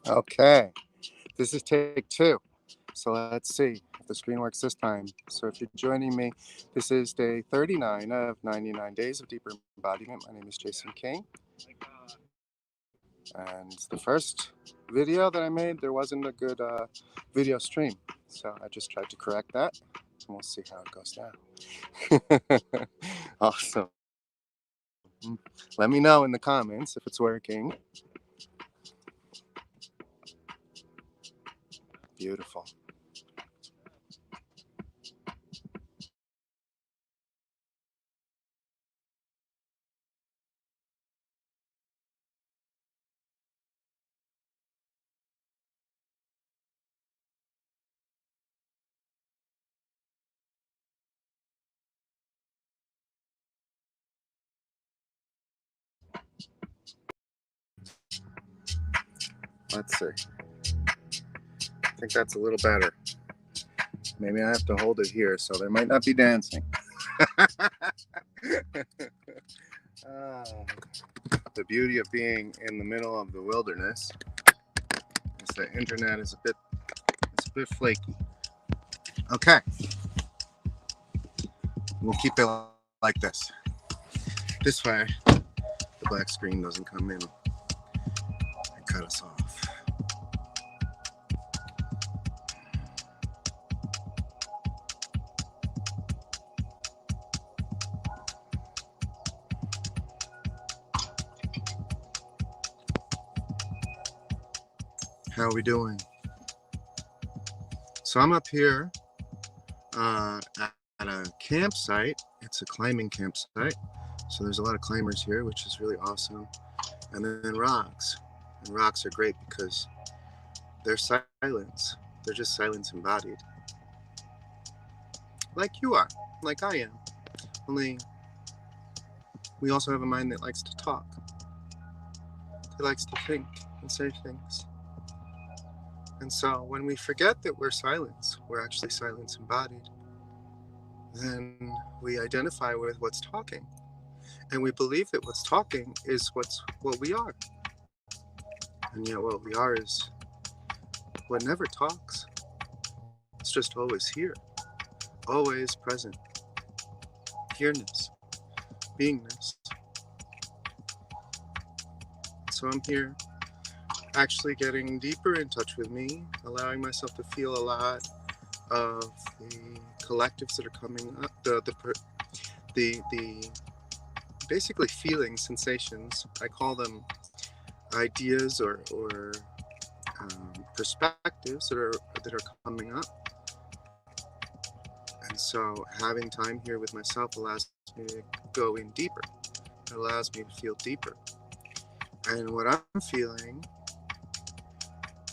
Okay, this is take two. So let's see if the screen works this time. So if you're joining me, this is day 39 of 99 days of deeper embodiment. My name is Jason King. And the first video that I made, there wasn't a good video stream. So I just tried to correct that. And we'll see how it goes now. Awesome. Let me know in the comments if it's working. Beautiful. Let's see. I think that's a little better. Maybe I have to hold it here, so there might not be dancing. The beauty of being in the middle of the wilderness is the internet is a bit flaky. Okay, we'll keep it like this. This way, the black screen doesn't come in and cut us off. How are we doing? So I'm up here at a campsite. It's a climbing campsite. So there's a lot of climbers here, which is really awesome. And then rocks. And rocks are great because they're silence. They're just silence embodied. Like you are, like I am. Only we also have a mind that likes to talk. It likes to think and say things. And so when we forget that we're silence, we're actually silence embodied, then we identify with what's talking. And we believe that what's talking is what we are. And yet what we are is what never talks. It's just always here, always present. Here-ness, beingness. So I'm here actually getting deeper in touch with me, allowing myself to feel a lot of the collectives that are coming up, the basically feelings, sensations. I call them ideas or perspectives that are coming up. And so having time here with myself allows me to go in deeper. It allows me to feel deeper. And what I'm feeling,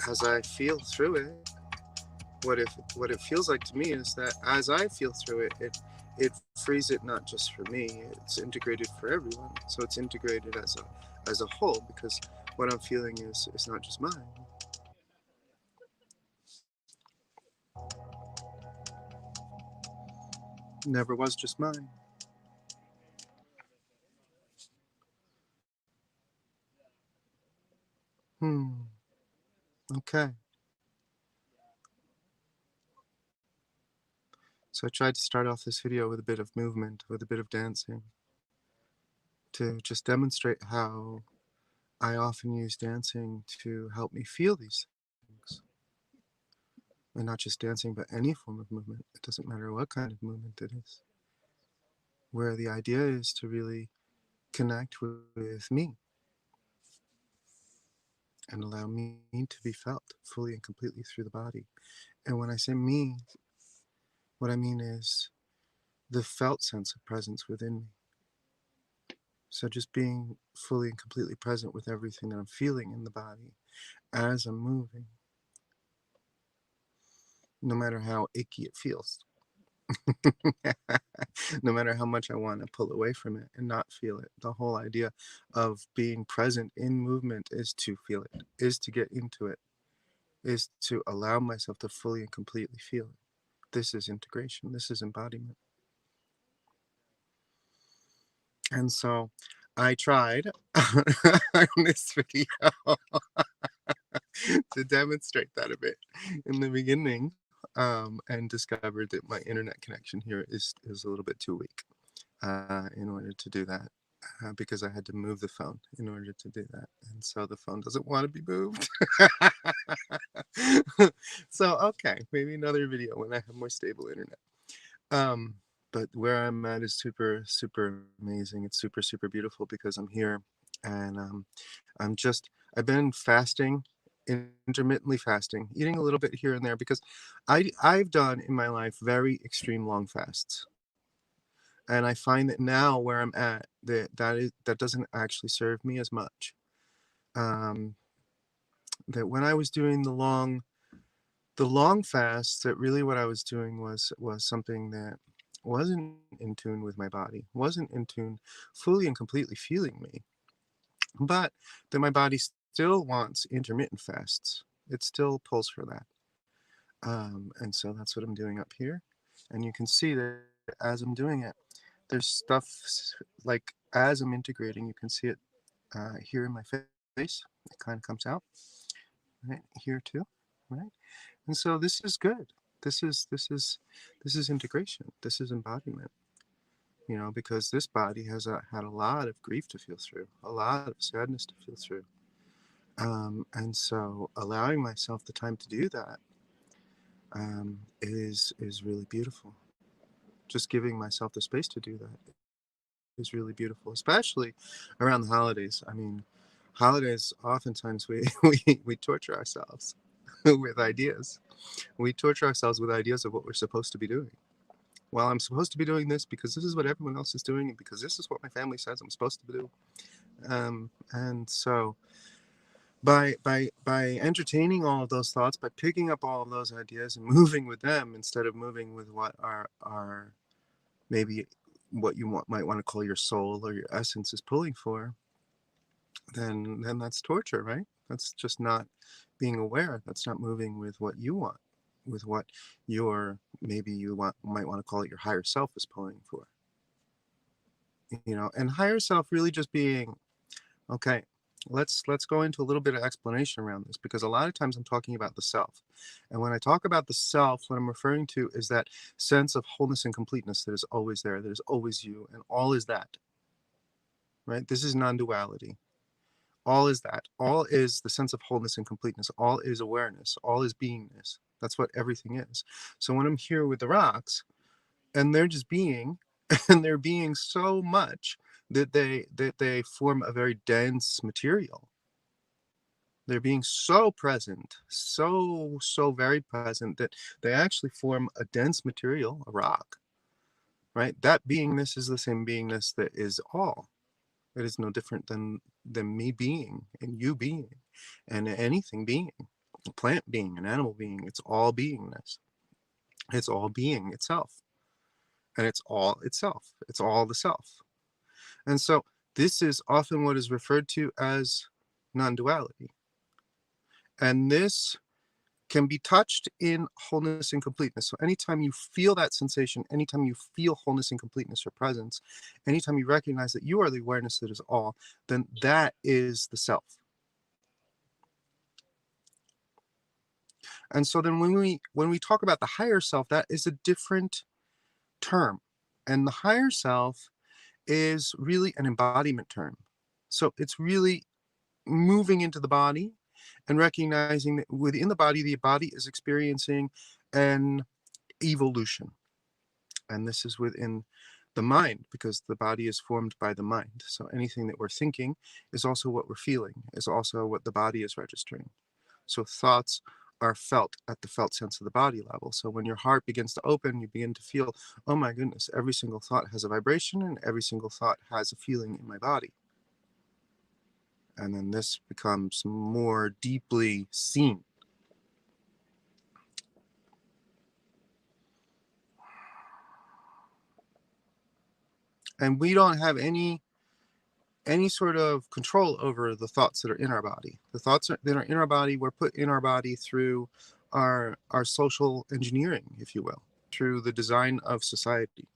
as I feel through it, what it feels like to me is that as I feel through it, it frees it not just for me, it's integrated for everyone. So it's integrated as a whole, because what I'm feeling is not just mine. Never was just mine. Okay. So I tried to start off this video with a bit of movement, with a bit of dancing, to just demonstrate how I often use dancing to help me feel these things. And not just dancing, but any form of movement. It doesn't matter what kind of movement it is. Where the idea is to really connect with me and allow me to be felt fully and completely through the body. And when I say me, what I mean is the felt sense of presence within me. So just being fully and completely present with everything that I'm feeling in the body as I'm moving, no matter how icky it feels. No matter how much I want to pull away from it and not feel it. The whole idea of being present in movement is to feel it, is to get into it, is to allow myself to fully and completely feel it. This is integration. This is embodiment. And so I tried on this video to demonstrate that a bit in the beginning, and discovered that my internet connection here is a little bit too weak in order to do that. Because I had to move the phone in order to do that. And so the phone doesn't want to be moved. So, okay, maybe another video when I have more stable internet. Um, but where I'm at is super, super amazing. It's super, super beautiful because I'm here and I've been fasting, intermittently fasting, eating a little bit here and there because I've done in my life very extreme long fasts. And I find that now where I'm at, that doesn't actually serve me as much. Um, that when I was doing the long fasts, that really what I was doing was something that wasn't in tune with my body, wasn't in tune fully and completely feeling me, but that my body still wants intermittent fasts. It still pulls for that. And so that's what I'm doing up here. And you can see that as I'm doing it, there's stuff like as I'm integrating, you can see it here in my face. It kind of comes out right here too, right? And so this is good. This is integration. This is embodiment. You know, because this body has had a lot of grief to feel through, a lot of sadness to feel through, and so allowing myself the time to do that is really beautiful. Just giving myself the space to do that is really beautiful, especially around the holidays. I mean, holidays, oftentimes we torture ourselves with ideas. We torture ourselves with ideas of what we're supposed to be doing. Well, I'm supposed to be doing this because this is what everyone else is doing, and because this is what my family says I'm supposed to do. And so by entertaining all of those thoughts, by picking up all of those ideas and moving with them instead of moving with what are maybe what you might want to call your soul or your essence is pulling for, then that's torture, right? That's just not being aware. That's not moving with what you want, with what your maybe might want to call it your higher self is pulling for. You know, and higher self really just being okay. Let's go into a little bit of explanation around this because a lot of times I'm talking about the self. And when I talk about the self, what I'm referring to is that sense of wholeness and completeness that is always there, that is always you, and all is that, right? This is non-duality. All is that. All is the sense of wholeness and completeness. All is awareness. All is beingness. That's what everything is. So when I'm here with the rocks and they're just being, and they're being so much that they form a very dense material. They're being so present, so very present that they actually form a dense material, a rock, right? That beingness is the same beingness that is all. It is no different than me being and you being and anything being, a plant being, an animal being. It's all beingness. It's all being itself. And it's all itself. It's all the self. And so this is often what is referred to as non-duality. And this can be touched in wholeness and completeness. So anytime you feel that sensation, anytime you feel wholeness and completeness or presence, anytime you recognize that you are the awareness that is all, then that is the self. And so then when we talk about the higher self, that is a different term. And the higher self is really an embodiment term. So it's really moving into the body and recognizing that within the body is experiencing an evolution. And this is within the mind because the body is formed by the mind. So anything that we're thinking is also what we're feeling, is also what the body is registering. So thoughts are felt at the felt sense of the body level. So when your heart begins to open, you begin to feel, oh my goodness, every single thought has a vibration and every single thought has a feeling in my body. And then this becomes more deeply seen. And we don't have any sort of control over the thoughts that are in our body. The thoughts that are in our body were put in our body through our social engineering, if you will, through the design of society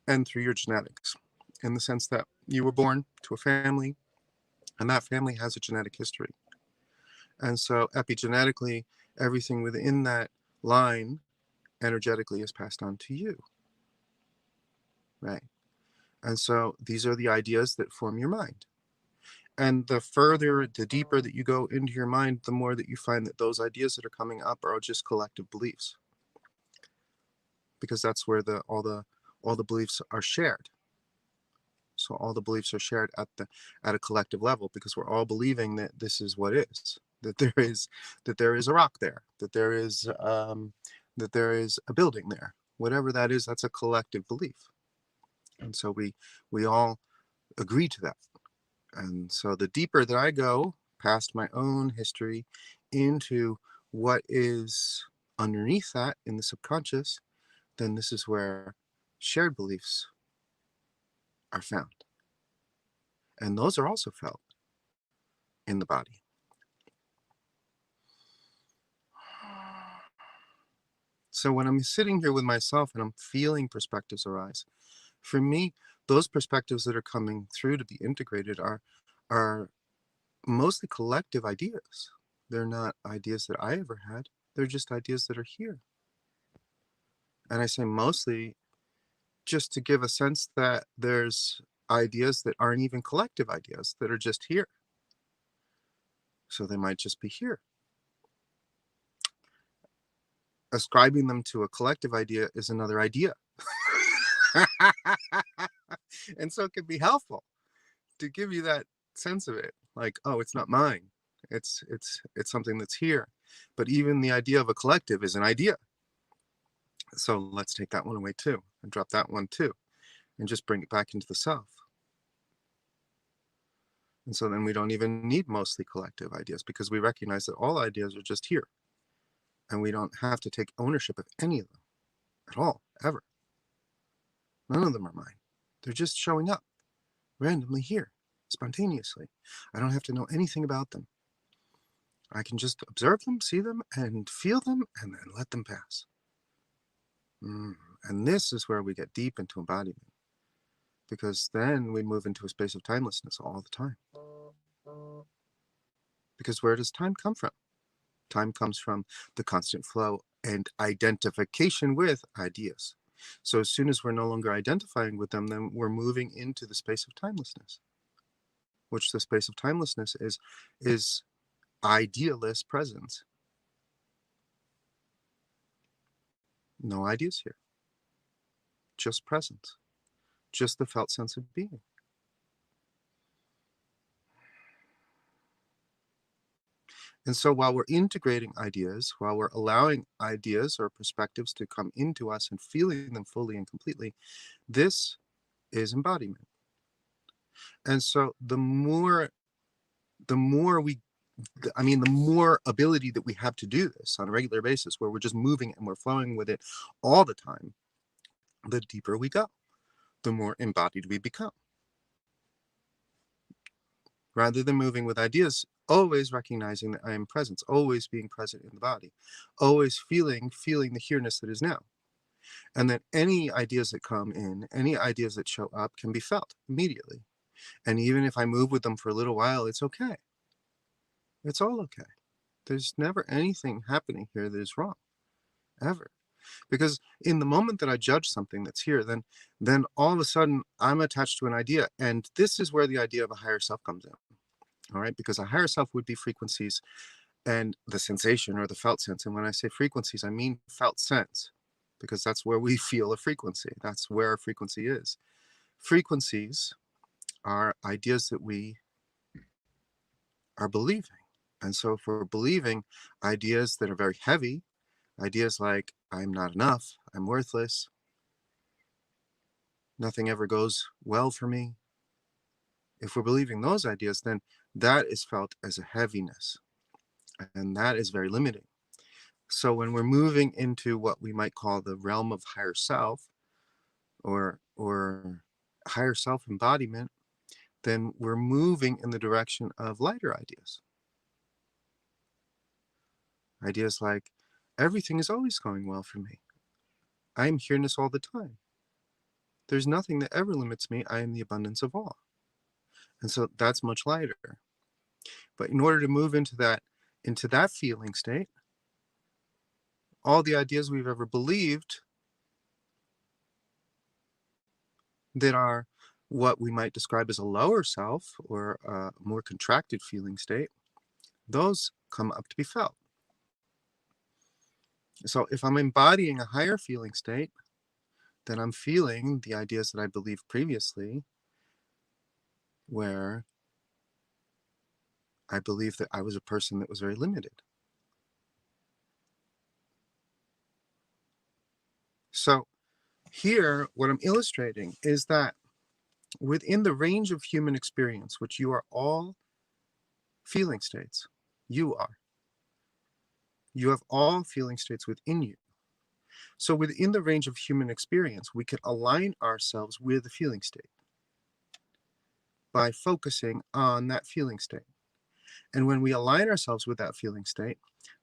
and through your genetics, in the sense that you were born to a family and that family has a genetic history. And so epigenetically, everything within that line energetically is passed on to you, right? And so these are the ideas that form your mind. And the deeper that you go into your mind, the more that you find that those ideas that are coming up are just collective beliefs, because that's where all the beliefs are shared. So all the beliefs are shared at a collective level, because we're all believing that this is what is, that there is a rock there, that there is a building there. Whatever that is, that's a collective belief. And so we all agree to that. And so the deeper that I go past my own history into what is underneath that in the subconscious, then this is where shared beliefs are found. And those are also felt in the body. So when I'm sitting here with myself and I'm feeling perspectives arise, for me, those perspectives that are coming through to be integrated are mostly collective ideas. They're not ideas that I ever had. They're just ideas that are here. And I say mostly just to give a sense that there's ideas that aren't even collective ideas, that are just here. So they might just be here. Ascribing them to a collective idea is another idea. And so it can be helpful to give you that sense of it, like, oh, it's not mine, it's something that's here. But even the idea of a collective is an idea. So let's take that one away too, and drop that one too, and just bring it back into the self. And so then we don't even need mostly collective ideas, because we recognize that all ideas are just here, and we don't have to take ownership of any of them at all, ever. None of them are mine. They're just showing up randomly here, spontaneously. I don't have to know anything about them. I can just observe them, see them, and feel them, and then let them pass. And this is where we get deep into embodiment, because then we move into a space of timelessness all the time. Because where does time come from? Time comes from the constant flow and identification with ideas. So as soon as we're no longer identifying with them, then we're moving into the space of timelessness, which the space of timelessness is idealist presence. No ideas here. Just presence. Just the felt sense of being. And so while we're integrating ideas, while we're allowing ideas or perspectives to come into us and feeling them fully and completely, this is embodiment. And so the more ability that we have to do this on a regular basis, where we're just moving and we're flowing with it all the time, the deeper we go, the more embodied we become. Rather than moving with ideas, always recognizing that I am presence, always being present in the body, always feeling the here-ness that is now. And that any ideas that come in, any ideas that show up can be felt immediately. And even if I move with them for a little while, it's okay. It's all okay. There's never anything happening here that is wrong, ever. Because in the moment that I judge something that's here, then all of a sudden I'm attached to an idea. And this is where the idea of a higher self comes in. All right, because a higher self would be frequencies and the sensation or the felt sense. And when I say frequencies, I mean felt sense, because that's where we feel a frequency. That's where a frequency is. Frequencies are ideas that we are believing. And so if we're believing ideas that are very heavy, ideas like I'm not enough, I'm worthless, nothing ever goes well for me, if we're believing those ideas, then that is felt as a heaviness. And that is very limiting. So when we're moving into what we might call the realm of higher self, or higher self embodiment, then we're moving in the direction of lighter ideas. Ideas like, everything is always going well for me. I am here-ness all the time. There's nothing that ever limits me. I am the abundance of all. And so that's much lighter. But in order to move into that into that feeling state, all the ideas we've ever believed that are what we might describe as a lower self or a more contracted feeling state, those come up to be felt. So if I'm embodying a higher feeling state, then I'm feeling the ideas that I believed previously, where I believed that I was a person that was very limited. So here, what I'm illustrating is that within the range of human experience, which you are all feeling states, you have all feeling states within you. So within the range of human experience, we can align ourselves with the feeling state by focusing on that feeling state. And when we align ourselves with that feeling state,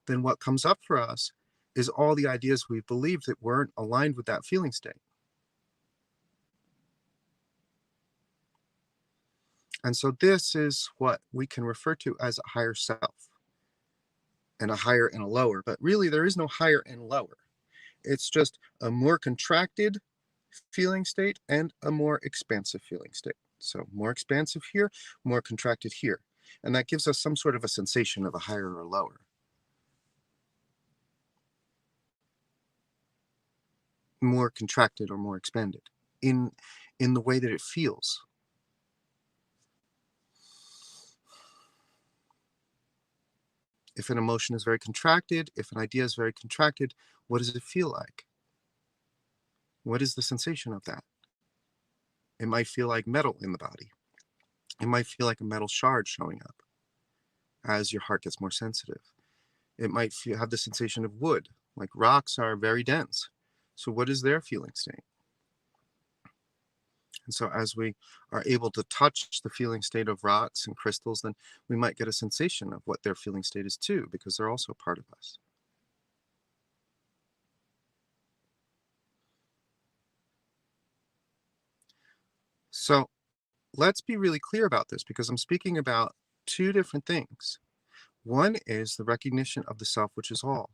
then what comes up for us is all the ideas we believed that weren't aligned with that feeling state. And so this is what we can refer to as a higher self, and a higher and a lower. But really, there is no higher and lower. It's just a more contracted feeling state and a more expansive feeling state. So more expansive here, more contracted here. And that gives us some sort of a sensation of a higher or lower. More contracted or more expanded in the way that it feels. If an emotion is very contracted, if an idea is very contracted, what does it feel like? What is the sensation of that? It might feel like metal in the body. It might feel like a metal shard showing up as your heart gets more sensitive. It might have the sensation of wood, like rocks are very dense. So what is their feeling state? And so as we are able to touch the feeling state of rocks and crystals, then we might get a sensation of what their feeling state is too, because they're also part of us. So let's be really clear about this, because I'm speaking about two different things. One is the recognition of the self, which is all.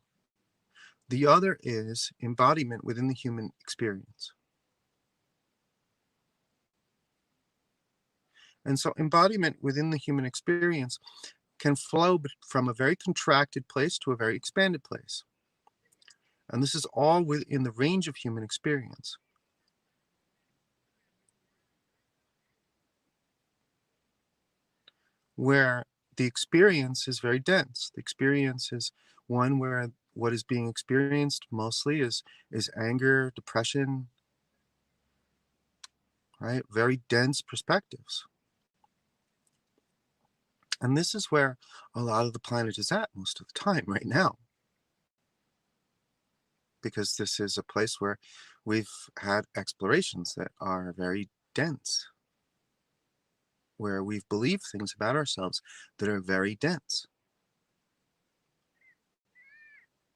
The other is embodiment within the human experience. And so embodiment within the human experience can flow from a very contracted place to a very expanded place. And this is all within the range of human experience. Where the experience is very dense. The experience is one where what is being experienced mostly is anger, depression, right? Very dense perspectives. And this is where a lot of the planet is at most of the time right now. Because this is a place where we've had explorations that are very dense, where we've believed things about ourselves that are very dense,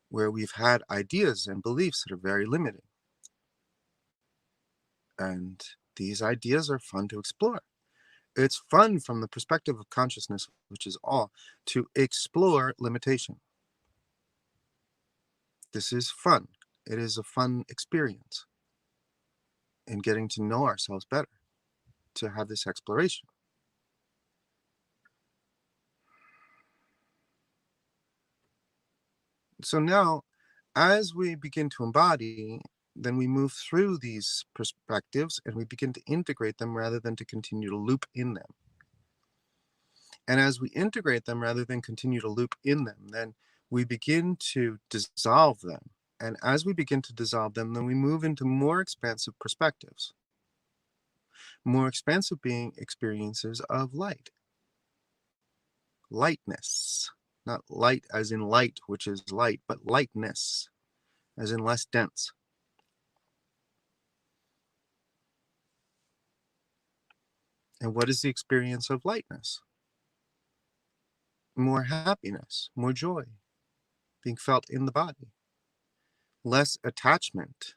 where we've had ideas and beliefs that are very limiting. And these ideas are fun to explore. It's fun from the perspective of consciousness, which is all, to explore limitation. This is fun. It is a fun experience in getting to know ourselves better, to have this exploration. So now, as we begin to embody, then we move through these perspectives and we begin to integrate them rather than to continue to loop in them. And as we integrate them rather than continue to loop in them, then we begin to dissolve them. And as we begin to dissolve them, then we move into more expansive perspectives. More expansive being experiences of light. Lightness. Not light as in light, which is light, but lightness, as in less dense. And what is the experience of lightness? More happiness, more joy being felt in the body, less attachment,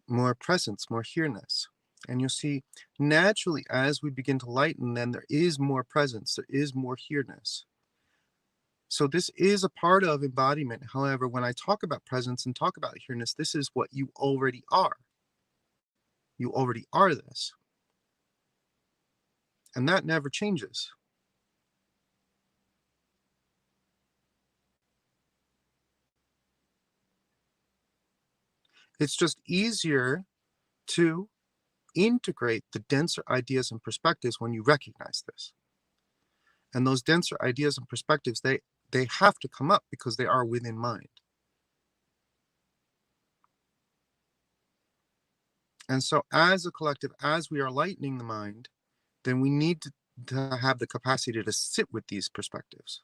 more presence, more here-ness. And you'll see naturally as we begin to lighten, then there is more presence, there is more here-ness. So this is a part of embodiment. However, when I talk about presence and talk about here-ness, this is what you already are. You already are this. And that never changes. It's just easier to integrate the denser ideas and perspectives when you recognize this. And those denser ideas and perspectives, they have to come up because they are within mind. And so as a collective, as we are lightening the mind, then we need to have the capacity to sit with these perspectives,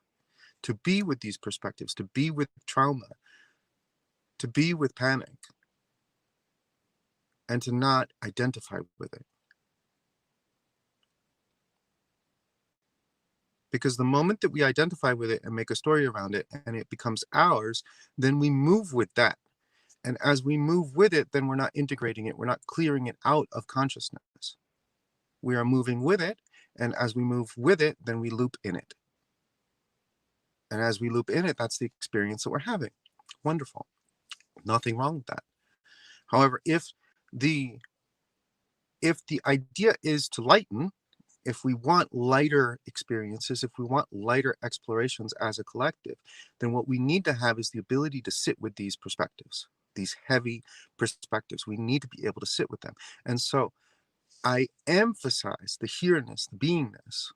to be with these perspectives, to be with trauma, to be with panic, and to not identify with it. Because the moment that we identify with it and make a story around it and it becomes ours, then we move with that. And as we move with it, then we're not integrating it. We're not clearing it out of consciousness. We are moving with it. And as we move with it, then we loop in it. And as we loop in it, that's the experience that we're having. Wonderful. Nothing wrong with that. However, if the idea is to lighten, if we want lighter experiences, if we want lighter explorations as a collective, then what we need to have is the ability to sit with these perspectives, these heavy perspectives. We need to be able to sit with them. And so I emphasize the here-ness, the beingness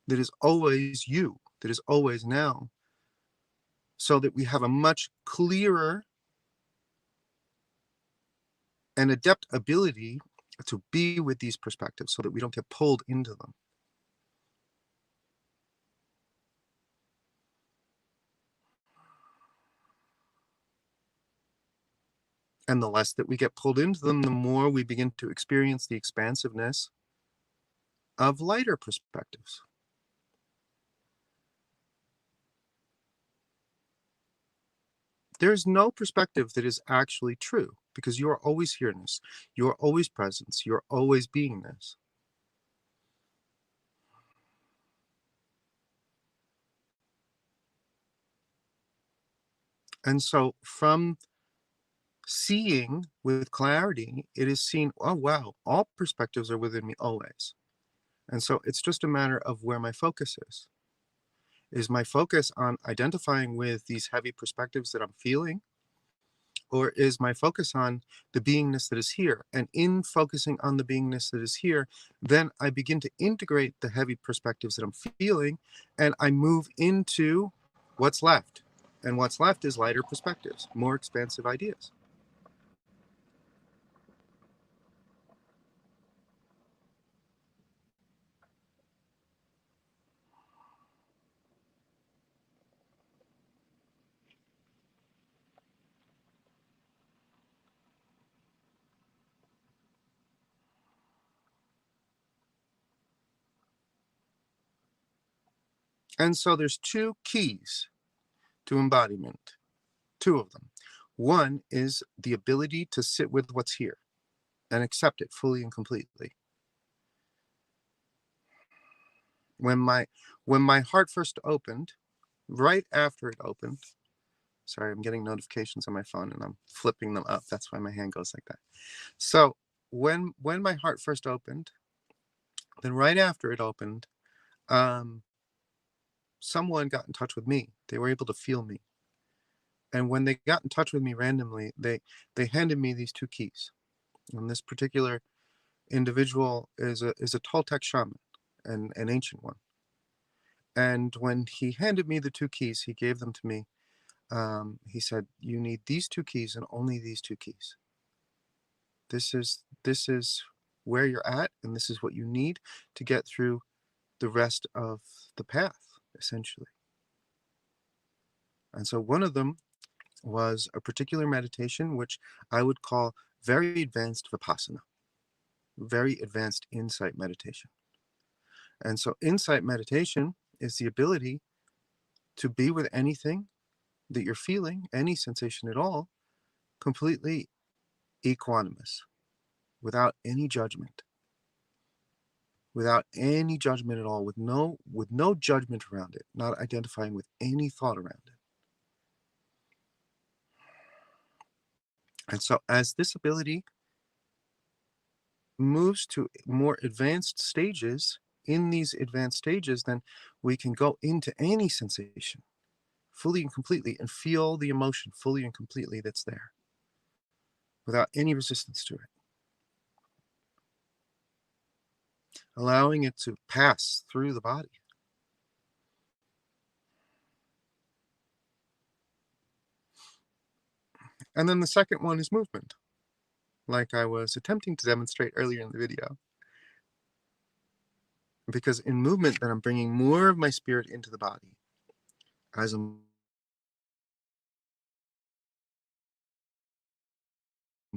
that is always you, that is always now, so that we have a much clearer and adept ability to be with these perspectives so that we don't get pulled into them. And the less that we get pulled into them, the more we begin to experience the expansiveness of lighter perspectives. There is no perspective that is actually true because you are always here-ness, you are always presence, you are always beingness. And so from seeing with clarity, it is seen, oh wow, all perspectives are within me always. And so it's just a matter of where my focus is. Is my focus on identifying with these heavy perspectives that I'm feeling? Or is my focus on the beingness that is here? And in focusing on the beingness that is here, then I begin to integrate the heavy perspectives that I'm feeling, and I move into what's left. And what's left is lighter perspectives, more expansive ideas. And so there's two keys to embodiment, two of them. One is the ability to sit with what's here and accept it fully and completely. When my heart first opened, right after it opened, sorry, I'm getting notifications on my phone and I'm flipping them up. That's why my hand goes like that. So when my heart first opened, then right after it opened, someone got in touch with me. They were able to feel me. And when they got in touch with me randomly, they handed me these two keys. And this particular individual is a Toltec shaman, an ancient one. And when he handed me the two keys, he gave them to me. He said, "You need these two keys and only these two keys. This is where you're at, and this is what you need to get through the rest of the path, essentially." And so one of them was a particular meditation, which I would call very advanced Vipassana, very advanced insight meditation. And so insight meditation is the ability to be with anything that you're feeling, any sensation at all, completely equanimous. without any judgment. Without any judgment at all, with no judgment around it, not identifying with any thought around it. And so as this ability moves to more advanced stages, in these advanced stages, then we can go into any sensation fully and completely and feel the emotion fully and completely that's there without any resistance to it. Allowing it to pass through the body. And then the second one is movement, like I was attempting to demonstrate earlier in the video. Because in movement, then I'm bringing more of my spirit into the body. As I'm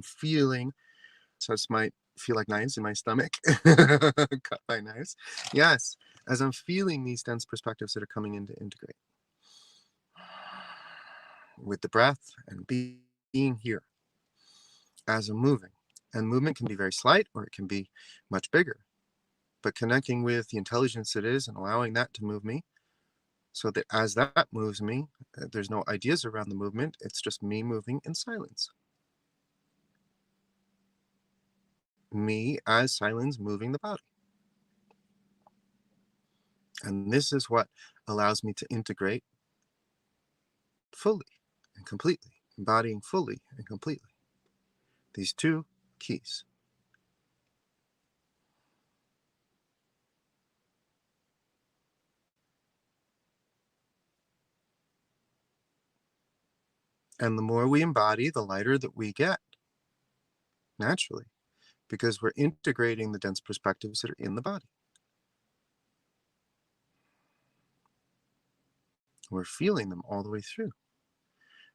feeling, so this might feel like knives in my stomach, cut by knives. Yes, as I'm feeling these dense perspectives that are coming in to integrate with the breath and being here as I'm moving. And movement can be very slight or it can be much bigger. But connecting with the intelligence it is and allowing that to move me, so that as that moves me, there's no ideas around the movement. It's just me moving in silence. Me as silence moving the body. And this is what allows me to integrate fully and completely, embodying fully and completely these two keys. And the more we embody, the lighter that we get, naturally, because we're integrating the dense perspectives that are in the body. We're feeling them all the way through.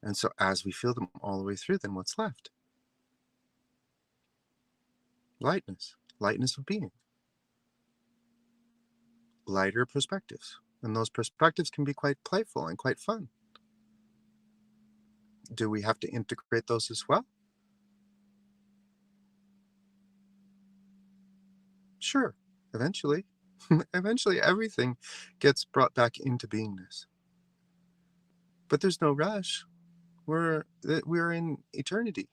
And so as we feel them all the way through, then what's left? Lightness, lightness of being, lighter perspectives. And those perspectives can be quite playful and quite fun. Do we have to integrate those as well? Sure, eventually. Eventually everything gets brought back into beingness. But there's no rush. We're in eternity.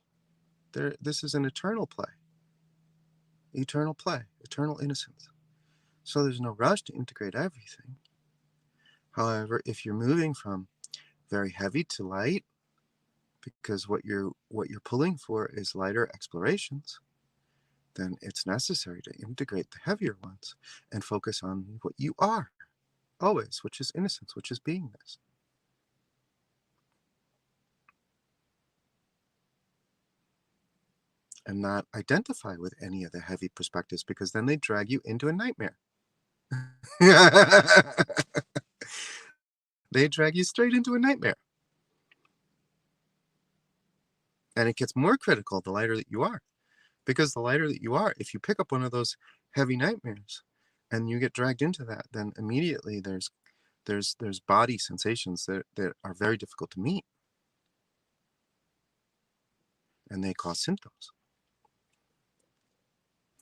This is an eternal play, eternal innocence. So there's no rush to integrate everything. However, if you're moving from very heavy to light, because what you're pulling for is lighter explorations, then it's necessary to integrate the heavier ones and focus on what you are always, which is innocence, which is beingness. And not identify with any of the heavy perspectives, because then they drag you into a nightmare. They drag you straight into a nightmare. And it gets more critical the lighter that you are. Because the lighter that you are, if you pick up one of those heavy nightmares and you get dragged into that, then immediately there's body sensations that are very difficult to meet. And they cause symptoms.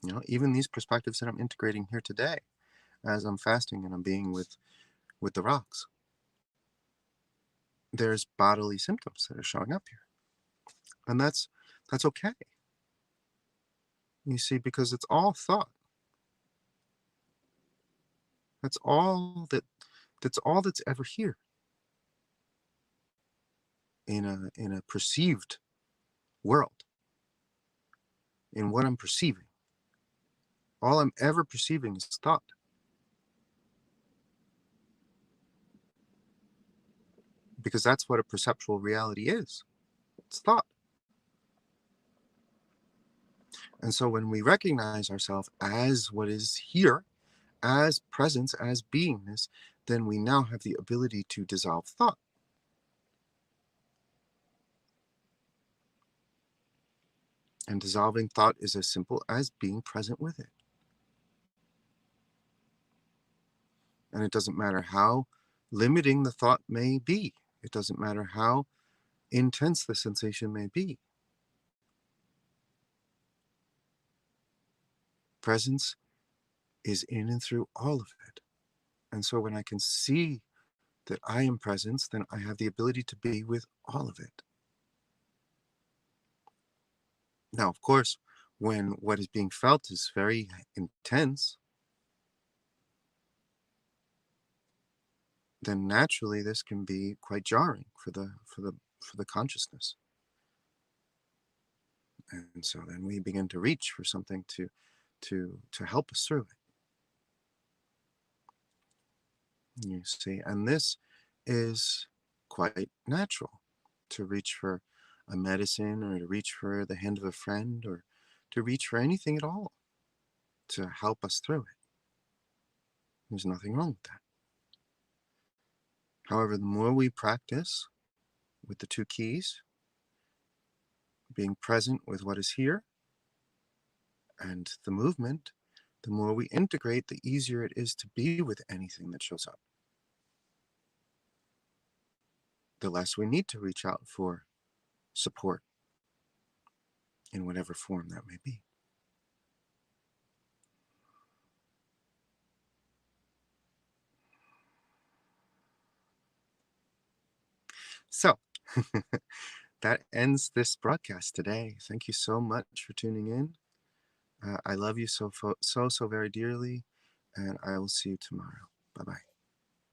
You know, even these perspectives that I'm integrating here today, as I'm fasting and I'm being with the rocks, there's bodily symptoms that are showing up here. And that's okay. You see, because it's all thought. That's all that's ever here in a perceived world, in what I'm perceiving. All I'm ever perceiving is thought. Because that's what a perceptual reality is. It's thought. And so when we recognize ourselves as what is here, as presence, as beingness, then we now have the ability to dissolve thought. And dissolving thought is as simple as being present with it. And it doesn't matter how limiting the thought may be. It doesn't matter how intense the sensation may be. Presence is in and through all of it. And so when I can see that I am presence, then I have the ability to be with all of it. Now, of course, when what is being felt is very intense, then naturally this can be quite jarring for the consciousness. And so then we begin to reach for something to help us through it. You see, and this is quite natural, to reach for a medicine, or to reach for the hand of a friend, or to reach for anything at all to help us through it. There's nothing wrong with that. However, the more we practice with the two keys, being present with what is here and the movement, the more we integrate, the easier it is to be with anything that shows up. The less we need to reach out for support in whatever form that may be. So, that ends this broadcast today. Thank you so much for tuning in. I love you so very dearly, and I will see you tomorrow. Bye bye.